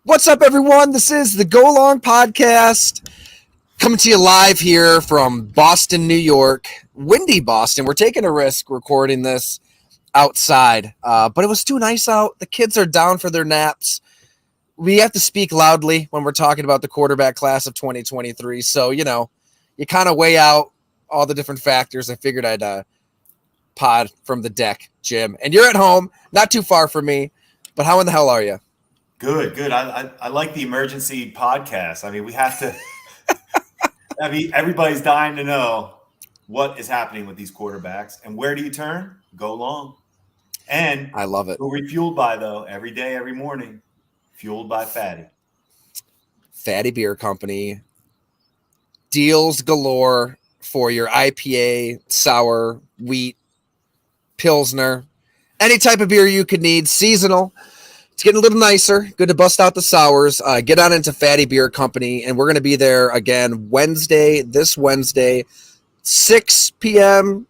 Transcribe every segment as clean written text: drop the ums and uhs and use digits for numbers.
What's up, everyone? This is the Go Long Podcast coming to you live here from Boston, New York. Windy Boston. We're taking a risk recording this outside, but it was too nice out. The kids are down for their naps. We have to speak loudly when we're talking about the quarterback class of 2023. So, you kind of weigh out all the different factors. I figured I'd pod from the deck, Jim. And you're at home, not too far from me, but how in the hell are you? Good. I like the emergency podcast. I mean, we have to. Everybody's dying to know what is happening with these quarterbacks and where do you turn? Go long. And I love it. Who are we fueled by though? Every day, every morning, fueled by Fatty. Fatty Beer Company. Deals galore for your IPA, sour, wheat, Pilsner, any type of beer you could need. Seasonal. It's getting a little nicer. Good to bust out the sours. Get on into Fatty Beer Company, and we're going to be there again this Wednesday, 6 p.m.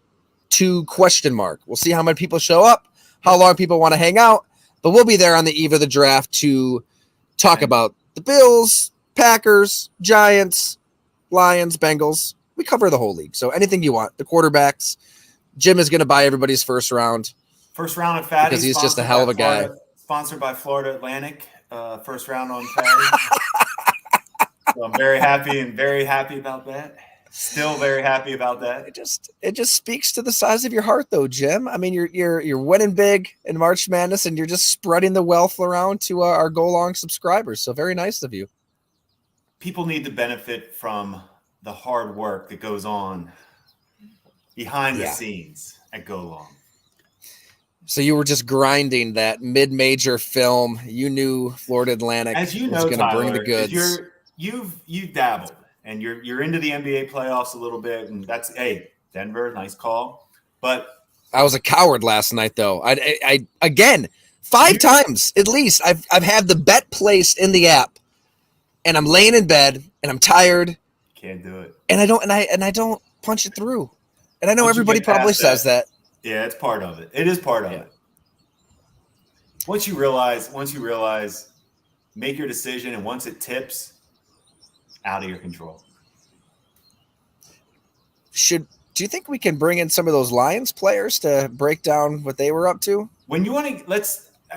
to question mark. We'll see how many people show up, how long people want to hang out, but we'll be there on the eve of the draft to talk about the Bills, Packers, Giants, Lions, Bengals. We cover the whole league, so anything you want. The quarterbacks. Jim is going to buy everybody's first round. First round of Fatty. Because he's just a hell of a guy. Sponsored by Florida Atlantic, first round on Fatty. So I'm very happy about that. Still very happy about that. It just speaks to the size of your heart, though, Jim. I mean, you're winning big in March Madness, and you're just spreading the wealth around to our Go Long subscribers. So very nice of you. People need to benefit from the hard work that goes on behind the scenes at Go Long. So you were just grinding that mid-major film. You knew Florida Atlantic was going to bring the goods. You've dabbled, and you're into the NBA playoffs a little bit, and that's Denver, nice call. But I was a coward last night, though. I again 5 times at least. I've had the bet placed in the app, and I'm laying in bed, and I'm tired. Can't do it, and I don't punch it through. And I know everybody probably says that. Yeah, it's part of it. It is part of it. Once you realize, make your decision, and once it tips, out of your control. Do you think we can bring in some of those Lions players to break down what they were up to? When you want to,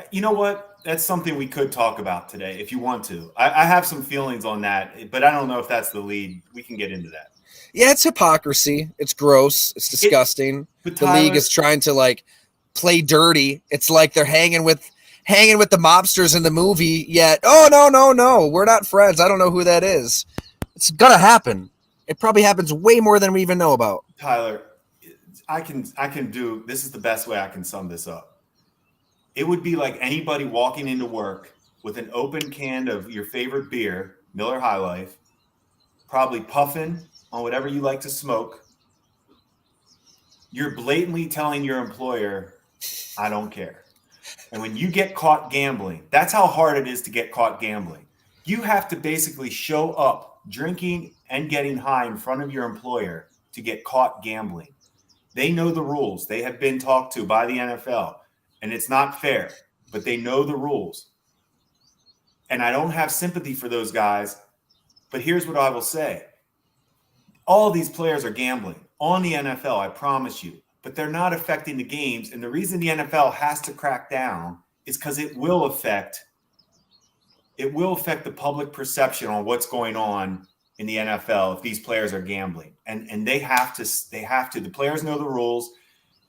you know what? That's something we could talk about today if you want to. I have some feelings on that, but I don't know if that's the lead. We can get into that. Yeah, it's hypocrisy. It's gross. It's disgusting. The league is trying to play dirty. It's like they're hanging with the mobsters in the movie. Yet, no, we're not friends. I don't know who that is. It's gonna happen. It probably happens way more than we even know about. Tyler, I can do. This is the best way I can sum this up. It would be like anybody walking into work with an open can of your favorite beer, Miller High Life, probably puffing on whatever you like to smoke. You're blatantly telling your employer, I don't care. And when you get caught gambling, that's how hard it is to get caught gambling. You have to basically show up drinking and getting high in front of your employer to get caught gambling. They know the rules. They have been talked to by the NFL, and it's not fair, but they know the rules. And I don't have sympathy for those guys, but here's what I will say. All these players are gambling on the NFL, I promise you, but they're not affecting the games. And the reason the NFL has to crack down is because it will affect the public perception on what's going on in the NFL if these players are gambling. And they have to. The players know the rules.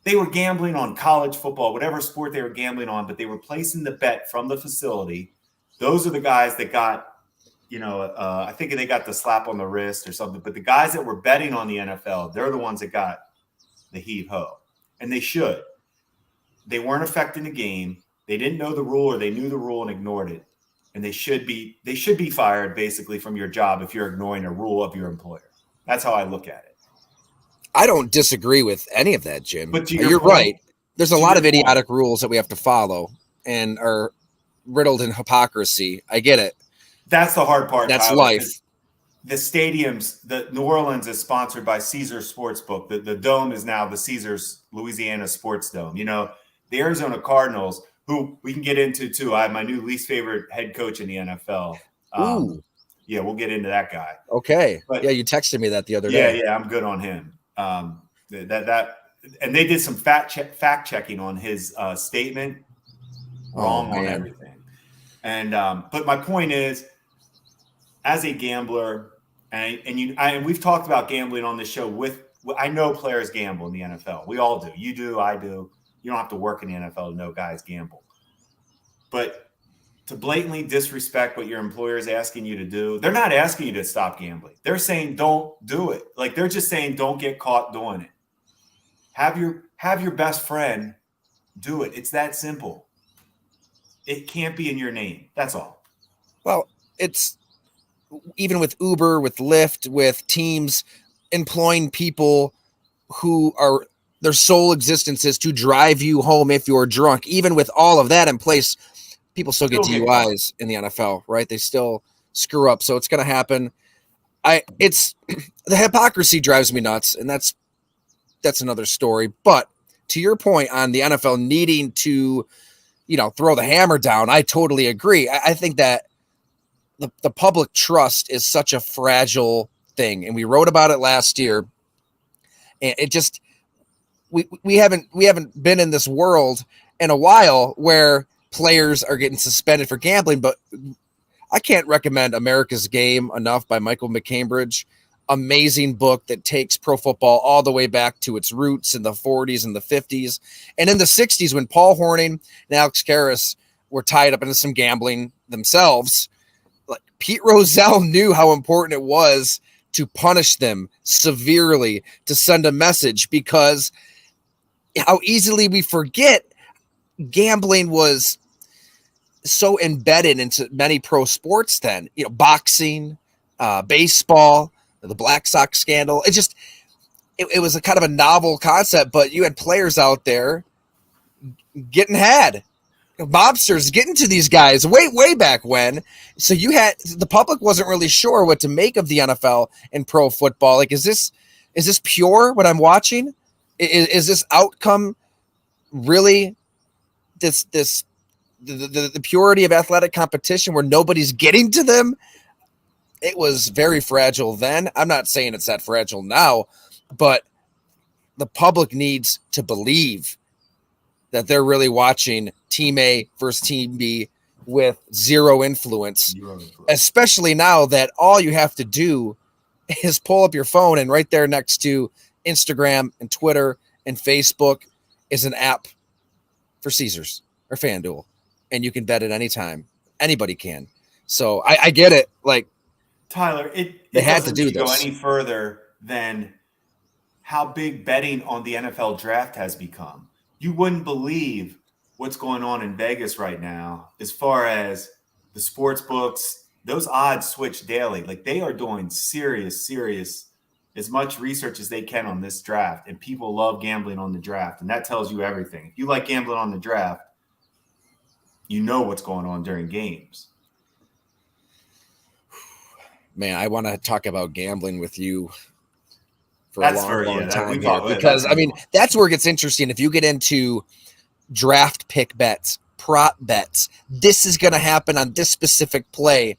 They were gambling on college football, whatever sport they were gambling on, but they were placing the bet from the facility. Those are the guys that got, I think they got the slap on the wrist or something. But the guys that were betting on the NFL, they're the ones that got the heave-ho. And they should. They weren't affecting the game. They didn't know the rule, or they knew the rule and ignored it. And they should be fired basically from your job if you're ignoring a rule of your employer. That's how I look at it. I don't disagree with any of that, Jim. But you're right. There's a lot of idiotic rules that we have to follow and are riddled in hypocrisy. I get it. That's the hard part. That's Tyler, life. The stadiums, the New Orleans is sponsored by Caesars Sportsbook. The dome is now the Caesars Louisiana Sports Dome. The Arizona Cardinals, who we can get into too. I have my new least favorite head coach in the NFL. Ooh. Yeah, we'll get into that guy. Okay. But, yeah, you texted me that the other day. day. Yeah, I'm good on him. And they did some fact checking on his statement. Wrong on everything. And but my point is, as a gambler, and we've talked about gambling on this show. I know players gamble in the NFL. We all do. You do. I do. You don't have to work in the NFL to know guys gamble. But to blatantly disrespect what your employer is asking you to do, they're not asking you to stop gambling. They're saying don't do it. Like, they're just saying don't get caught doing it. Have your best friend do it. It's that simple. It can't be in your name. That's all. Well, it's even with Uber, with Lyft, with teams employing people who are their sole existence is to drive you home if you're drunk. Even with all of that in place, people still get DUIs in the NFL, right? They still screw up. So it's going to happen. The hypocrisy drives me nuts, and that's another story. But to your point on the NFL needing to, throw the hammer down, I totally agree. I think that the public trust is such a fragile thing, and we wrote about it last year. And it just we haven't been in this world in a while where players are getting suspended for gambling. But I can't recommend America's Game enough by Michael McCambridge. Amazing book that takes pro football all the way back to its roots in the 40s and the 50s. And in the 60s, when Paul Hornung and Alex Karras were tied up into some gambling themselves, like, Pete Rozelle knew how important it was to punish them severely, to send a message, because how easily we forget gambling was so embedded into many pro sports then, boxing, baseball, the Black Sox scandal. It was a kind of a novel concept, but you had players out there getting had. Mobsters getting to these guys way back when. So the public wasn't really sure what to make of the NFL and pro football. Like, is this pure what I'm watching? Is this outcome really the purity of athletic competition where nobody's getting to them? It was very fragile then. I'm not saying it's that fragile now, but the public needs to believe that they're really watching Team A versus Team B with zero influence, especially now that all you have to do is pull up your phone, and right there next to Instagram and Twitter and Facebook is an app for Caesars or FanDuel, and you can bet at any time. Anybody can. So I get it. Like, Tyler, they had to do this. Go any further than how big betting on the NFL draft has become. You wouldn't believe what's going on in Vegas right now as far as the sports books. Those odds switch daily. Like, they are doing serious, as much research as they can on this draft. And people love gambling on the draft. And that tells you everything. If you like gambling on the draft, you know what's going on during games. Man, I want to talk about gambling with you for a long time here, because that's where it gets interesting. If you get into draft pick bets, prop bets, this is going to happen on this specific play.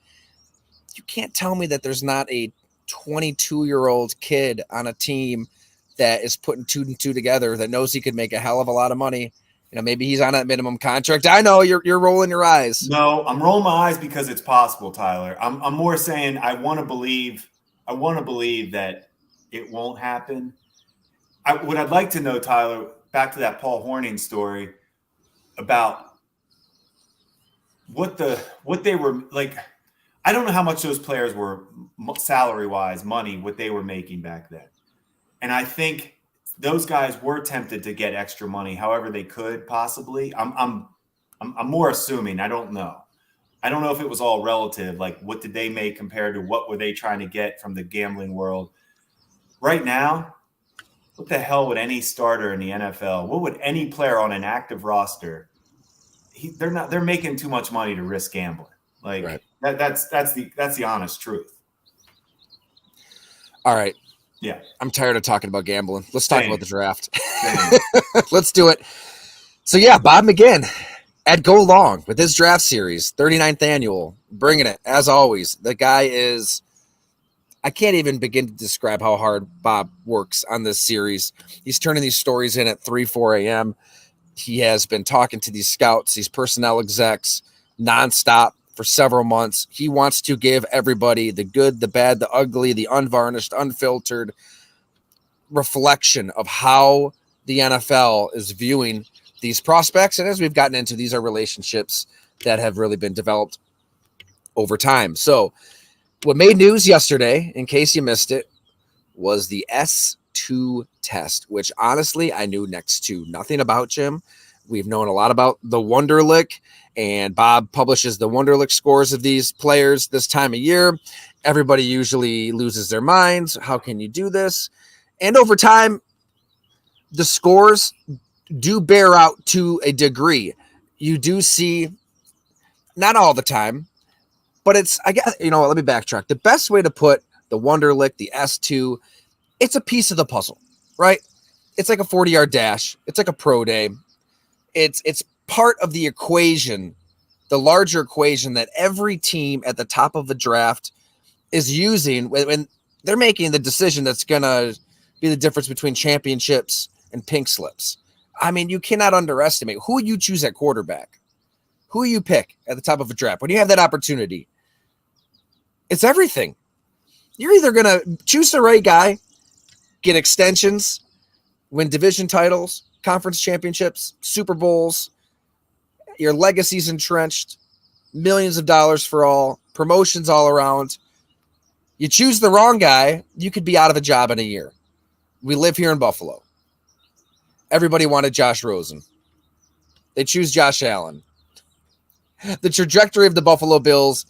You can't tell me that there's not a 22-year-old kid on a team that is putting 2 and 2 together, that knows he could make a hell of a lot of money. Maybe he's on that minimum contract. I know you're rolling your eyes. No, I'm rolling my eyes because it's possible, Tyler. I'm more saying I want to believe that it won't happen. What I'd like to know, Tyler, back to that Paul Hornung story about what they were like. I don't know how much those players were salary-wise, what they were making back then. And I think those guys were tempted to get extra money however they could possibly. I'm more assuming. I don't know. I don't know if it was all relative. Like, what did they make compared to what were they trying to get from the gambling world? Right now, what the hell would any starter in the NFL, what would any player on an active roster, they're making too much money to risk gambling. Like, right. That's the honest truth. All right. Yeah. I'm tired of talking about gambling. Let's talk about the draft. Let's do it. So, yeah, Bob McGinn at Go Long with his draft series, 39th annual, bringing it as always. The guy is, I can't even begin to describe how hard Bob works on this series. He's turning these stories in at 3, 4 a.m. He has been talking to these scouts, these personnel execs, nonstop for several months. He wants to give everybody the good, the bad, the ugly, the unvarnished, unfiltered reflection of how the NFL is viewing these prospects. And as we've gotten into, these are relationships that have really been developed over time. So what made news yesterday, in case you missed it, was the S2 test, which honestly I knew next to nothing about, Jim. We've known a lot about the Wonderlic, and Bob publishes the Wonderlic scores of these players this time of year. Everybody usually loses their minds. How can you do this? And over time, the scores do bear out to a degree. You do see, not all the time, but it's, I guess, you know, let me backtrack. The best way to put the Wonderlic, the S2, it's a piece of the puzzle, right? It's like a 40-yard dash. It's like a pro day. It's part of the equation, the larger equation that every team at the top of the draft is using when they're making the decision that's going to be the difference between championships and pink slips. I mean, you cannot underestimate who you choose at quarterback, who you pick at the top of a draft. When you have that opportunity, it's everything. You're either going to choose the right guy, get extensions, win division titles, conference championships, Super Bowls, your legacy's entrenched, millions of dollars for all, promotions all around. You choose the wrong guy, you could be out of a job in a year. We live here in Buffalo. Everybody wanted Josh Rosen. They choose Josh Allen. The trajectory of the Buffalo Bills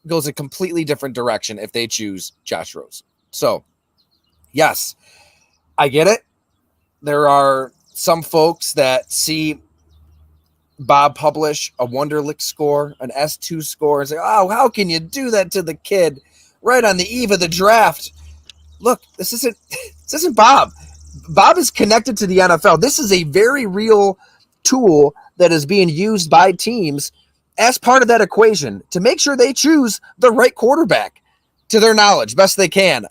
goes a completely different direction if they choose Josh Rosen. So, yes, I get it. There are some folks that see Bob publish a Wonderlic score, an S2 score, and say, oh, how can you do that to the kid right on the eve of the draft? Look, this isn't Bob. Bob is connected to the NFL. This is a very real tool that is being used by teams as part of that equation to make sure they choose the right quarterback to their knowledge, best they can.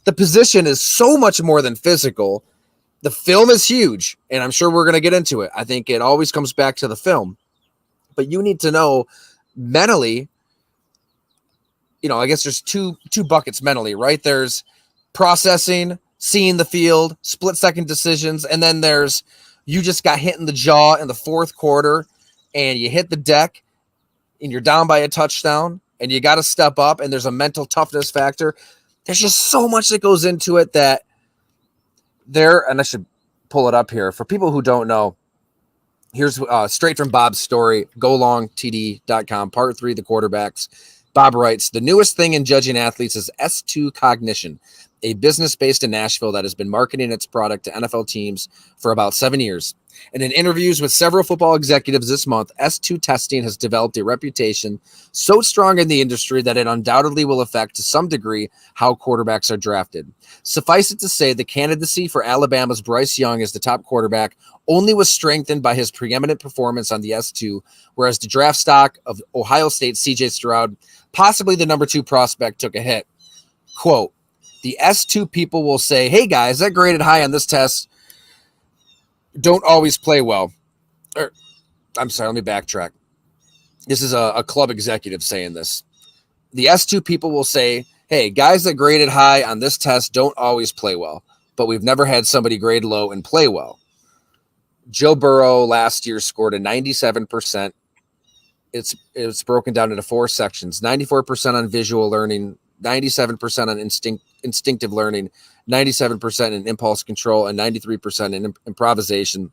The position is so much more than physical. The film is huge, and I'm sure we're going to get into it. I think it always comes back to the film. But you need to know mentally, you know, I guess there's two buckets mentally, right? There's processing, seeing the field, split-second decisions, and then there's you just got hit in the jaw in the fourth quarter, and you hit the deck, and you're down by a touchdown, and you got to step up, and there's a mental toughness factor. There's just so much that goes into it that and I should pull it up here. For people who don't know, here's straight from Bob's story, golongtd.com, part 3, the quarterbacks. Bob writes, the newest thing in judging athletes is S2 Cognition, a business based in Nashville that has been marketing its product to NFL teams for about 7 years. And in interviews with several football executives this month, S2 testing has developed a reputation so strong in the industry that it undoubtedly will affect to some degree how quarterbacks are drafted. Suffice it to say, the candidacy for Alabama's Bryce Young as the top quarterback only was strengthened by his preeminent performance on the S2, whereas the draft stock of Ohio State's C.J. Stroud, possibly the number 2 prospect, took a hit. Quote, the S2 people will say, hey guys, that graded high on this test don't always play well. I'm sorry, let me backtrack. This is a club executive saying this. The S2 people will say, hey, guys that graded high on this test don't always play well, but we've never had somebody grade low and play well. Joe Burrow last year scored a 97%. It's broken down into 4 sections, 94% on visual learning, 97% on instinctive learning, 97% in impulse control, and 93% in improvisation.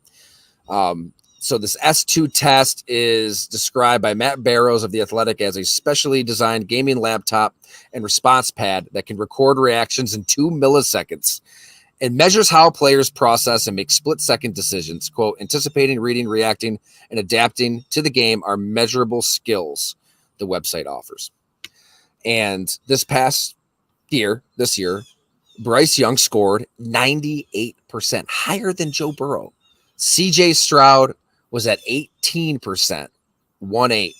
So this S2 test is described by Matt Barrows of The Athletic as a specially designed gaming laptop and response pad that can record reactions in 2 milliseconds. It measures how players process and make split-second decisions. Quote, anticipating, reading, reacting, and adapting to the game are measurable skills the website offers. And this year, Bryce Young scored 98%, higher than Joe Burrow. C.J. Stroud was at 18%, 1-8.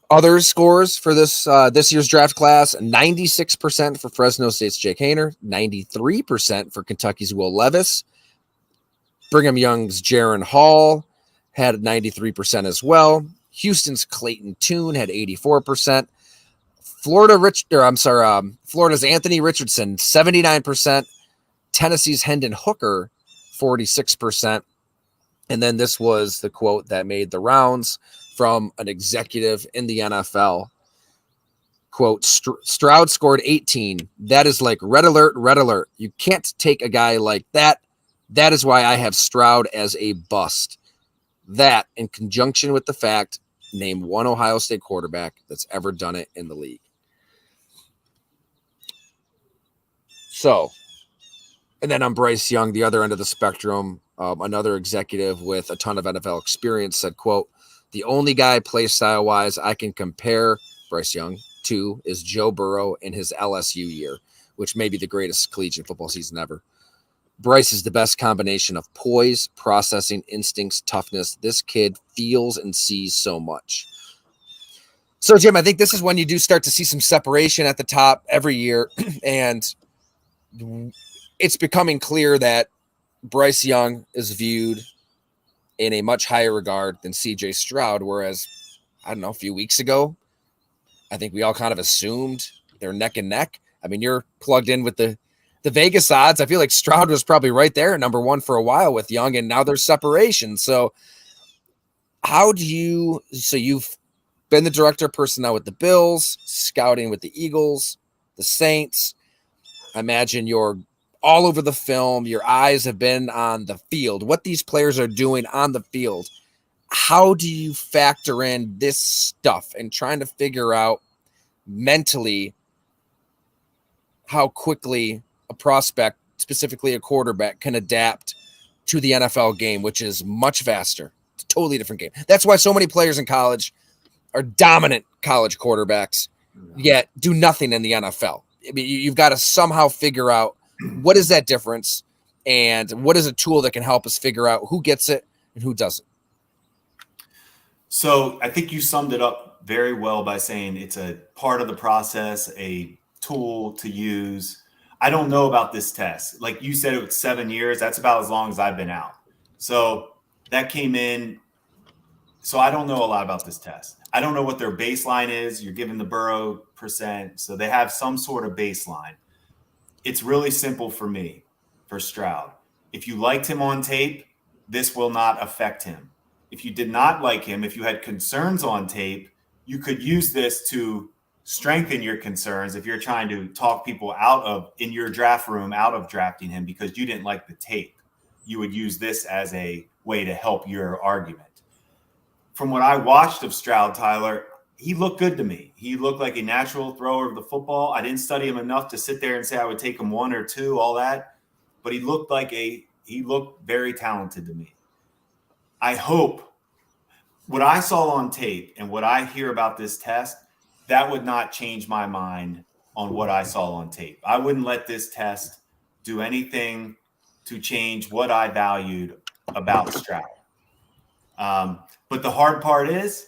Other scores for this year's draft class: 96% for Fresno State's Jake Haener, 93% for Kentucky's Will Levis. Brigham Young's Jaron Hall had 93% as well. Houston's Clayton Tune had 84%. Florida's Anthony Richardson, 79%. Tennessee's Hendon Hooker, 46%. And then this was the quote that made the rounds from an executive in the NFL. Quote, Stroud scored 18. That is like red alert, red alert. You can't take a guy like that. That is why I have Stroud as a bust. That, in conjunction with the fact, name one Ohio State quarterback that's ever done it in the league. So, and then on Bryce Young, the other end of the spectrum, another executive with a ton of NFL experience said, quote, the only guy play style wise I can compare Bryce Young to is Joe Burrow in his LSU year, which may be the greatest collegiate football season ever. Bryce is the best combination of poise, processing, instincts, toughness. This kid feels and sees so much. So, Jim, I think this is when you do start to see some separation at the top every year. And it's becoming clear that Bryce Young is viewed in a much higher regard than CJ Stroud. Whereas, I don't know, a few weeks ago, I think we all kind of assumed they're neck and neck. I mean, you're plugged in with the Vegas odds. I feel like Stroud was probably right there at number one for a while with Young, and now there's separation. So you've been the director of personnel with the Bills, scouting with the Eagles, the Saints. I imagine you're all over the film. Your eyes have been on the field, what these players are doing on the field. How do you factor in this stuff and trying to figure out mentally how quickly a prospect, specifically a quarterback, can adapt to the NFL game, which is much faster. It's a totally different game. That's why so many players in college are dominant college quarterbacks, yet do nothing in the NFL. I mean, you've got to somehow figure out what is that difference and what is a tool that can help us figure out who gets it and who doesn't. So I think you summed it up very well by saying it's a part of the process, a tool to use. I don't know about this test. Like you said, it was 7 years. That's about as long as I've been out. So that came in. So I don't know a lot about this test. I don't know what their baseline is. You're giving the Burrow percent. So they have some sort of baseline. It's really simple for me, for Stroud. If you liked him on tape, this will not affect him. If you did not like him, if you had concerns on tape, you could use this to strengthen your concerns if you're trying to talk people in your draft room out of drafting him because you didn't like the tape. You would use this as a way to help your argument. From what I watched of Stroud, Tyler, he looked good to me. He looked like a natural thrower of the football. I didn't study him enough to sit there and say I would take him 1 or 2, all that. But he looked very talented to me. I hope what I saw on tape and what I hear about this test, that would not change my mind on what I saw on tape. I wouldn't let this test do anything to change what I valued about Stroud. But the hard part is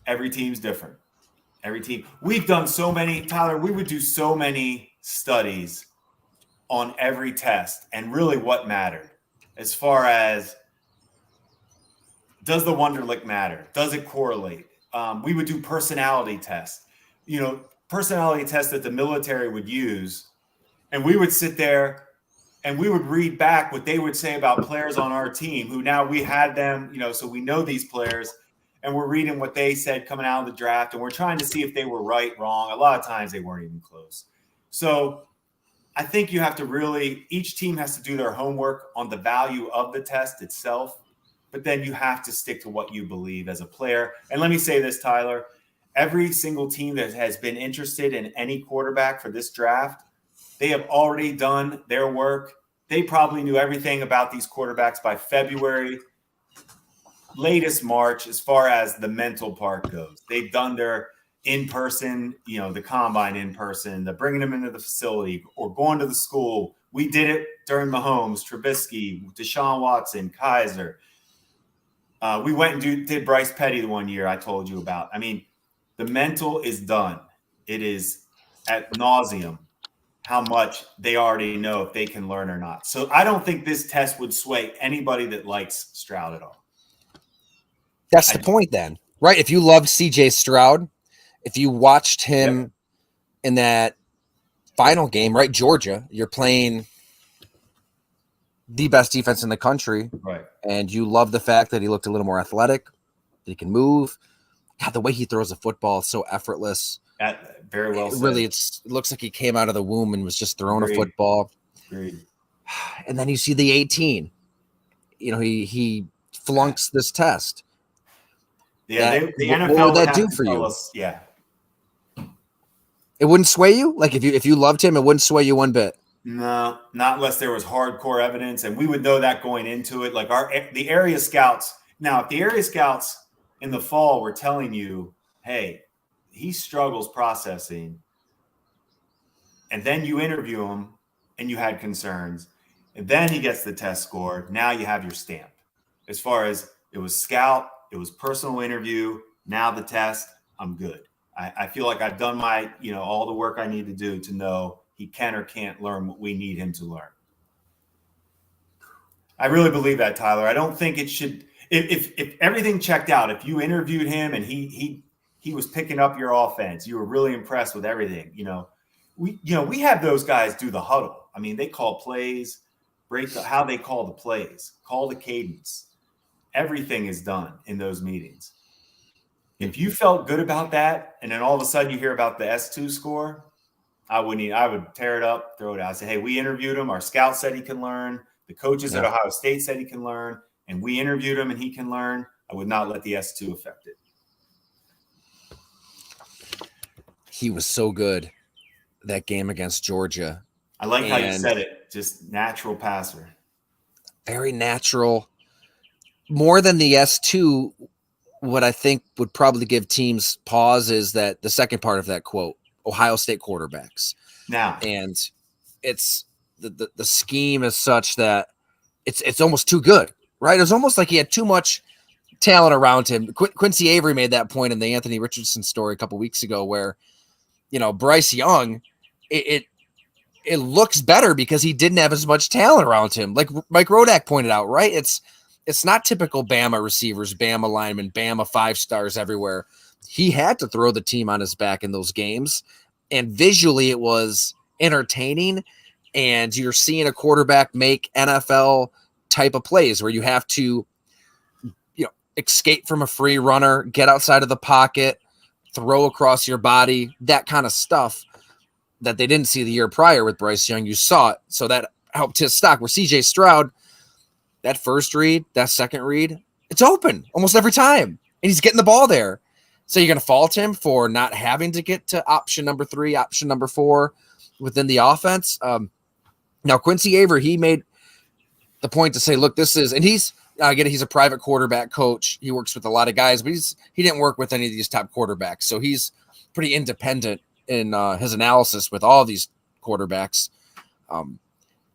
every team's different. Every team. We've done so many, Tyler, we would do so many studies on every test and really what mattered as far as does the Wonderlic matter? Does it correlate? We would do personality tests, personality tests that the military would use. And we would sit there and we would read back what they would say about players on our team who now we had them, so we know these players and we're reading what they said coming out of the draft. And we're trying to see if they were right, wrong. A lot of times they weren't even close. So I think you have to each team has to do their homework on the value of the test itself. But then you have to stick to what you believe as a player. And let me say this, Tyler, every single team that has been interested in any quarterback for this draft, they have already done their work. They probably knew everything about these quarterbacks by February, latest March, as far as the mental part goes. They've done their in-person, the combine in person, the bringing them into the facility or going to the school. We did it during Mahomes, Trubisky, Deshaun Watson, Kaiser. We went and did Bryce Petty the one year I told you about. I mean, the mental is done. It is at nauseum how much they already know if they can learn or not. So I don't think this test would sway anybody that likes Stroud at all. That's the point then, right? If you loved CJ Stroud, if you watched him in that final game, right? Georgia, you're playing the best defense in the country. Right. And you love the fact that he looked a little more athletic, that he can move. God, the way he throws the football is so effortless. Very well said. Really, it looks like he came out of the womb and was just throwing a football. Agreed. And then you see the 18. You know, he flunks this test. Yeah, the NFL what would that do for you? Yeah. It wouldn't sway you? Like if you loved him, it wouldn't sway you one bit. No, not unless there was hardcore evidence, and we would know that going into it. Like the area scouts. Now, if the area scouts in the fall were telling you, "Hey, he struggles processing," and then you interview him and you had concerns, and then he gets the test score, now you have your stamp. As far as it was scout, it was personal interview, now the test, I'm good. I feel like I've done my, all the work I need to do to know he can or can't learn what we need him to learn. I really believe that, Tyler. I don't think it should. If everything checked out, if you interviewed him and he was picking up your offense, you were really impressed with everything. We have those guys do the huddle. I mean, they call plays, how they call the plays, call the cadence. Everything is done in those meetings. If you felt good about that, and then all of a sudden you hear about the S2 score, I would tear it up, throw it out. Say, hey, we interviewed him. Our scout said he can learn. The coaches at Ohio State said he can learn, and we interviewed him and he can learn. I would not let the S2 affect it. He was so good that game against Georgia. I like how you said it. Just natural passer. Very natural. More than the S2, what I think would probably give teams pause is that the second part of that quote, Ohio State quarterbacks. Now, and it's the scheme is such that it's almost too good, right? It's almost like he had too much talent around him. Quincy Avery made that point in the Anthony Richardson story a couple weeks ago, where Bryce Young, it looks better because he didn't have as much talent around him. Like Mike Rodak pointed out, right? It's not typical Bama receivers, Bama linemen, Bama 5-stars everywhere. He had to throw the team on his back in those games, and visually it was entertaining. And you're seeing a quarterback make NFL type of plays where you have to, escape from a free runner, get outside of the pocket, throw across your body, that kind of stuff that they didn't see the year prior with Bryce Young. You saw it. So that helped his stock. Where CJ Stroud, that first read, that second read, it's open almost every time. And he's getting the ball there. So you're going to fault him for not having to get to option number 3, option number 4 within the offense. Now, Quincy Avery, he made the point to say, look, this is, and he's a private quarterback coach. He works with a lot of guys, but he didn't work with any of these top quarterbacks. So he's pretty independent in his analysis with all these quarterbacks.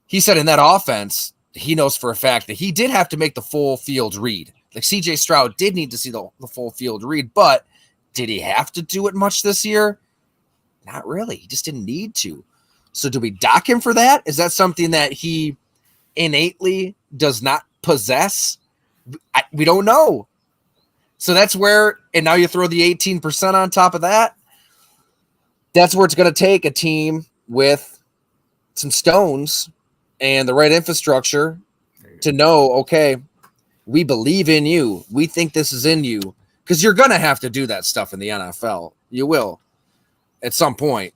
He said in that offense, he knows for a fact that he did have to make the full field read. Like CJ Stroud did need to see the full field read, but did he have to do it much this year? Not really. He just didn't need to. So do we dock him for that? Is that something that he innately does not possess? We don't know. So that's where, and now you throw the 18% on top of that. That's where it's going to take a team with some stones and the right infrastructure to know, okay, we believe in you. We think this is in you, because you're going to have to do that stuff in the NFL. You will at some point,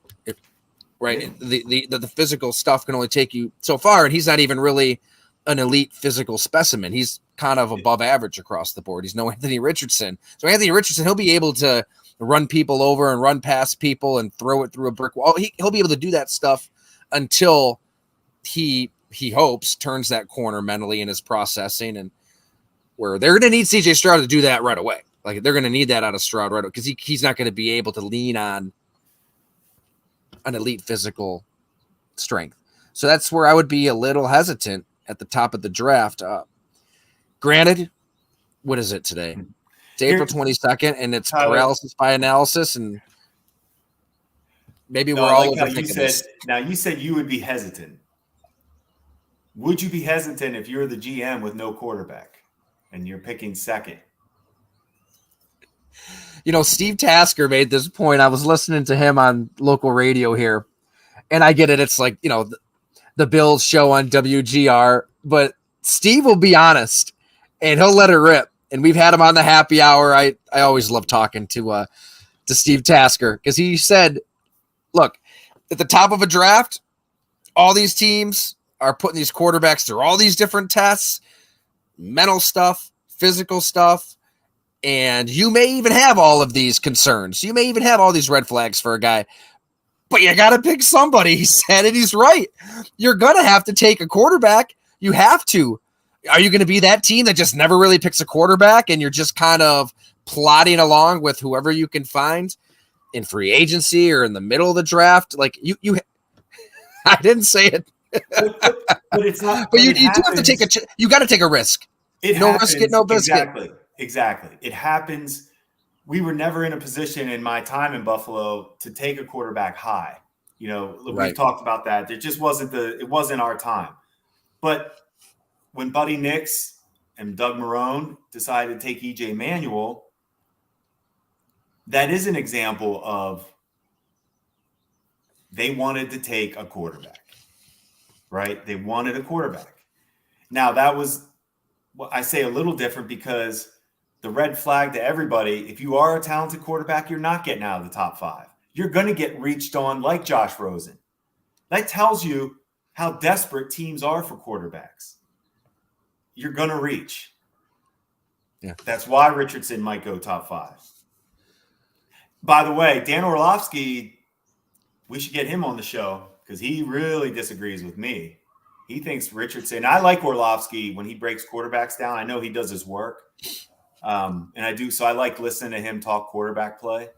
right? The physical stuff can only take you so far, and he's not even really an elite physical specimen. He's kind of above average across the board. He's no Anthony Richardson. So Anthony Richardson, he'll be able to run people over and run past people and throw it through a brick wall. He'll be able to do that stuff until he hopes turns that corner mentally in his processing, and where they're going to need CJ Stroud to do that right away. Like they're going to need that out of Stroud right away, because he's not going to be able to lean on an elite physical strength. So that's where I would be a little hesitant at the top of the draft. Granted, what is it today? It's Here- April 22nd, and it's Tyler. paralysis by analysis, and maybe No, we're I all like how you overthinking said. this. Now you said you would be hesitant. Would you be hesitant if you're the GM with no quarterback and you're picking second? You know, Steve Tasker made this point. I was listening to him on local radio here, and I get it. It's like, you know, the Bills show on WGR, but Steve will be honest, and he'll let it rip. And we've had him on the happy hour. I always love talking to Steve Tasker because he said, look, at the top of a draft, all these teams are putting these quarterbacks through all these different tests, mental stuff, physical stuff, and you may even have all of these concerns. You may even have all these red flags for a guy, but you got to pick somebody. He said it. He's right. You're going to have to take a quarterback. You have to. Are you going to be that team that just never really picks a quarterback and you're just kind of plodding along with whoever you can find in free agency or in the middle of the draft? Like you I didn't say it. But it's not. But you do have to take you got to take a risk. No risk it, no biscuit. Exactly. It happens. We were never in a position in my time in Buffalo to take a quarterback high. You know, Right. We've talked about that. It just wasn't it wasn't our time. But when Buddy Nix and Doug Marrone decided to take EJ Manuel, that is an example of they wanted to take a quarterback, right? They wanted a quarterback. Now, that was, well, I say a little different because the red flag to everybody, if you are a talented quarterback, you're not getting out of the top 5. You're going to get reached on like Josh Rosen. That tells you how desperate teams are for quarterbacks. You're going to reach. Yeah. That's why Richardson might go top 5. By the way, Dan Orlovsky, we should get him on the show because he really disagrees with me. He thinks Richardson. I like Orlovsky when he breaks quarterbacks down. I know he does his work. And I do. So I like listening to him talk quarterback play.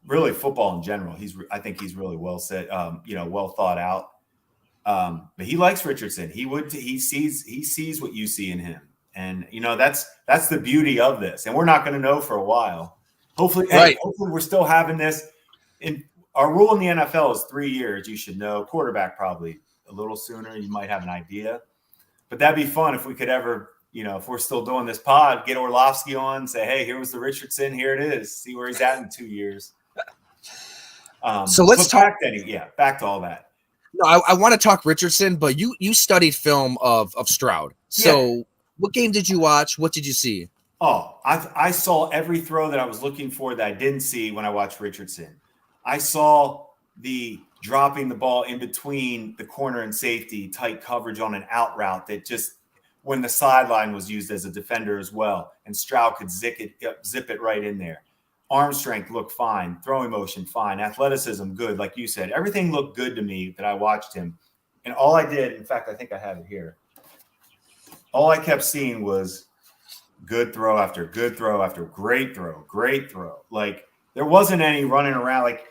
Really football in general. I think he's really well set, well thought out. But he likes Richardson. He sees what you see in him. And, that's the beauty of this. And we're not going to know for a while. Hopefully we're still having this. Our rule in the NFL is 3 years. You should know. Quarterback probably a little sooner. You might have an idea. But that'd be fun if we could ever, if we're still doing this pod, get Orlovsky on, say, hey, here was the Richardson. Here it is. See where he's at in 2 years. So let's talk. Back to all that. No, I want to talk Richardson, but you studied film of Stroud. So What game did you watch? What did you see? Oh, I saw every throw that I was looking for that I didn't see when I watched Richardson. I saw the dropping the ball in between the corner and safety, tight coverage on an out route that just when the sideline was used as a defender as well, and Stroud could zip it right in there. Arm strength looked fine, throwing motion fine, athleticism good, like you said. Everything looked good to me that I watched him. And all I did, in fact, I think I have it here. All I kept seeing was good throw after good throw after great throw. Like there wasn't any running around. Like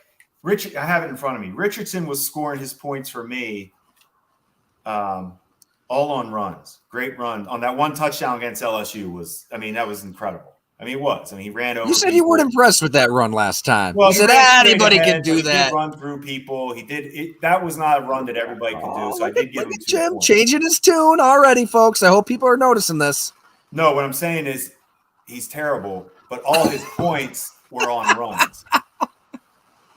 I have it in front of me. Richardson was scoring his points for me all on runs. Great run. On that one touchdown against LSU that was incredible. It was. He ran over. You said you weren't impressed with that run last time. Well, you said anybody can do that. He did run through people. He did it. That was not a run that everybody could do. So I did give him 2 Jim points. changing his tune already, folks. I hope people are noticing this. No, what I'm saying is he's terrible, but all his points were on runs.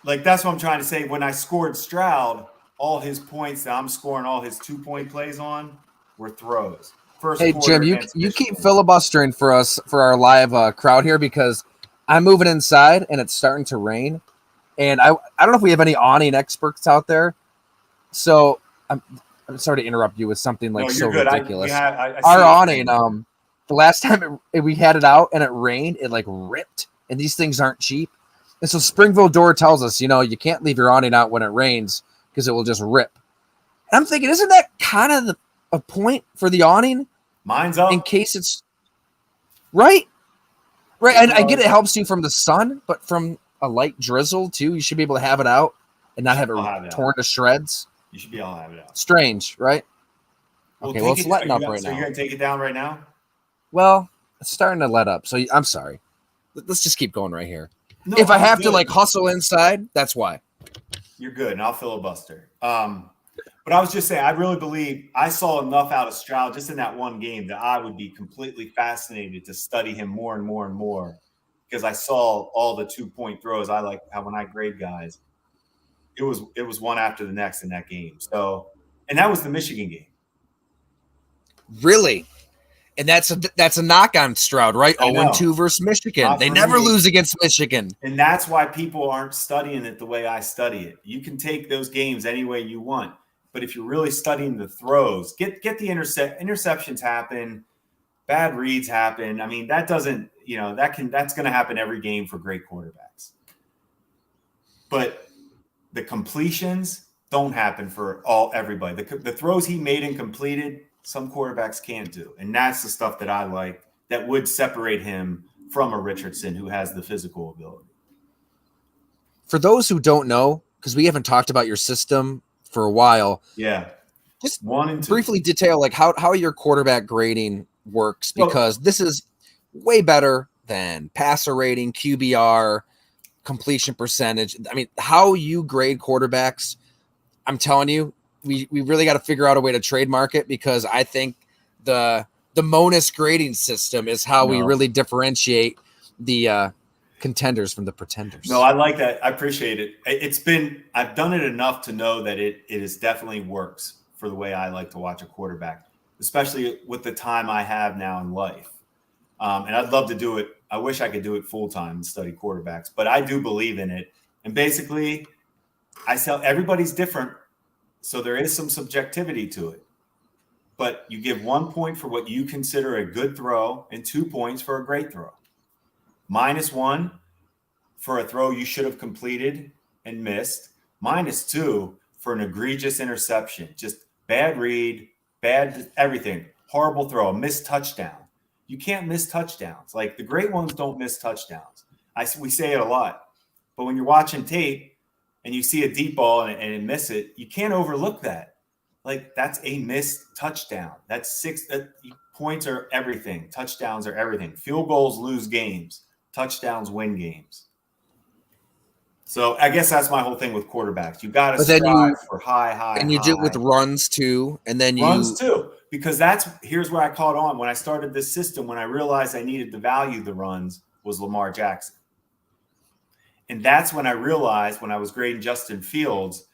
Like that's what I'm trying to say. When I scored Stroud, all his points that I'm scoring all his 2-point plays on were throws. Hey, Jim, you keep filibustering for us for our live crowd here because I'm moving inside and it's starting to rain. And I don't know if we have any awning experts out there. So I'm sorry to interrupt you with something like so good. ridiculous. I our awning, the last time we had it out and it rained, it like ripped. And these things aren't cheap. And so Springville Door tells us, you can't leave your awning out when it rains because it will just rip. And I'm thinking, isn't that kind of a point for the awning? Mine's up. In case it's right. And I get it helps you from the sun, but from a light drizzle too, you should be able to have it out and not have it torn to shreds. You should be able to have it out. Strange, right? Okay, well, it's letting up right now. So you're going to take it down right now? Well, It's starting to let up. So I'm sorry. Let's just keep going right here. No, If I I'm have to good. like hustle inside, that's why. You're good, and I'll filibuster. But I was just saying, I really believe I saw enough out of Stroud just in that one game that I would be completely fascinated to study him more and more and more because I saw all the 2-point throws. I like how when I grade guys, it was one after the next in that game. So, and that was the Michigan game. Really? And that's a knock on Stroud, right? I 0-2 know. versus Michigan. Not They for never me. lose against Michigan. And that's why people aren't studying it the way I study it. You can take those games any way you want, but if you're really studying the throws, get the interceptions happen, bad reads happen. I mean, that doesn't, that's going to happen every game for great quarterbacks. But the completions don't happen for everybody. The throws he made and completed, some quarterbacks can't do. And that's the stuff that I like that would separate him from a Richardson who has the physical ability. For those who don't know, because we haven't talked about your system for a while. Yeah. Just 1 and 2. briefly detail like how your quarterback grading works, because this is way better than passer rating, QBR, completion percentage. I mean, how you grade quarterbacks, I'm telling you, we really got to figure out a way to trademark it, because I think the Monis grading system is how we really differentiate the contenders from the pretenders. No, I like that. I appreciate it. I've done it enough to know that it is definitely works for the way I like to watch a quarterback, especially with the time I have now in life. And I'd love to do it. I wish I could do it full time and study quarterbacks, but I do believe in it. And basically, everybody's different, so there is some subjectivity to it. But you give 1 point for what you consider a good throw and 2 points for a great throw. -1 for a throw you should have completed and missed. -2 for an egregious interception. Just bad read, bad everything. Horrible throw, a missed touchdown. You can't miss touchdowns. Like, the great ones don't miss touchdowns. We say it a lot. But when you're watching tape and you see a deep ball and miss it, you can't overlook that. Like, that's a missed touchdown. That's points are everything. Touchdowns are everything. Field goals lose games. Touchdowns win games. So I guess that's my whole thing with quarterbacks. You got to strive for high. And you do it with runs too, and then runs too, because here's where I caught on when I started this system. When I realized I needed to value the runs was Lamar Jackson, and that's when I realized when I was grading Justin Fields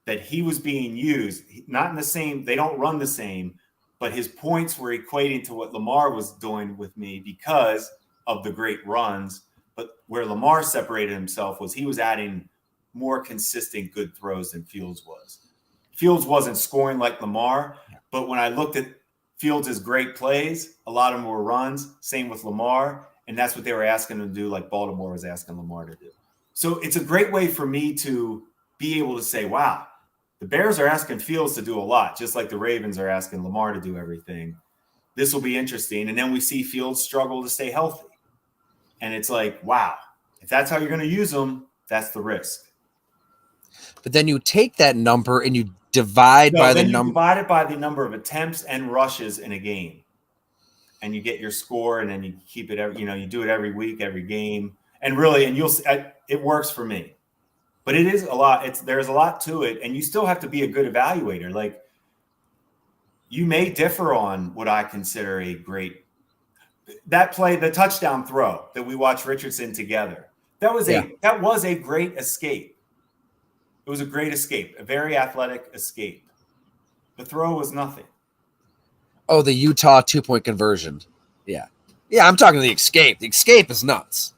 that he was being used not in the same. They don't run the same, but his points were equating to what Lamar was doing with me because of the great runs. But where Lamar separated himself was he was adding more consistent good throws than Fields was. Fields wasn't scoring like Lamar, but when I looked at Fields' great plays, a lot of them were runs, same with Lamar, and that's what they were asking him to do, like Baltimore was asking Lamar to do. So it's a great way for me to be able to say, wow, the Bears are asking Fields to do a lot, just like the Ravens are asking Lamar to do everything. This will be interesting. And then we see Fields struggle to stay healthy. And it's like, wow, if that's how you're going to use them, that's the risk. But then you take that number and you divide by the number. Divide it by the number of attempts and rushes in a game. And you get your score, and then you keep it, you do it every week, every game. And really, it works for me. But it is a lot. There's a lot to it. And you still have to be a good evaluator. Like, you may differ on what I consider a great that play, the touchdown throw that we watched Richardson together. That was a great escape. It was a great escape, a very athletic escape. The throw was nothing. Oh, the Utah 2-point conversion. Yeah. Yeah, I'm talking the escape. The escape is nuts.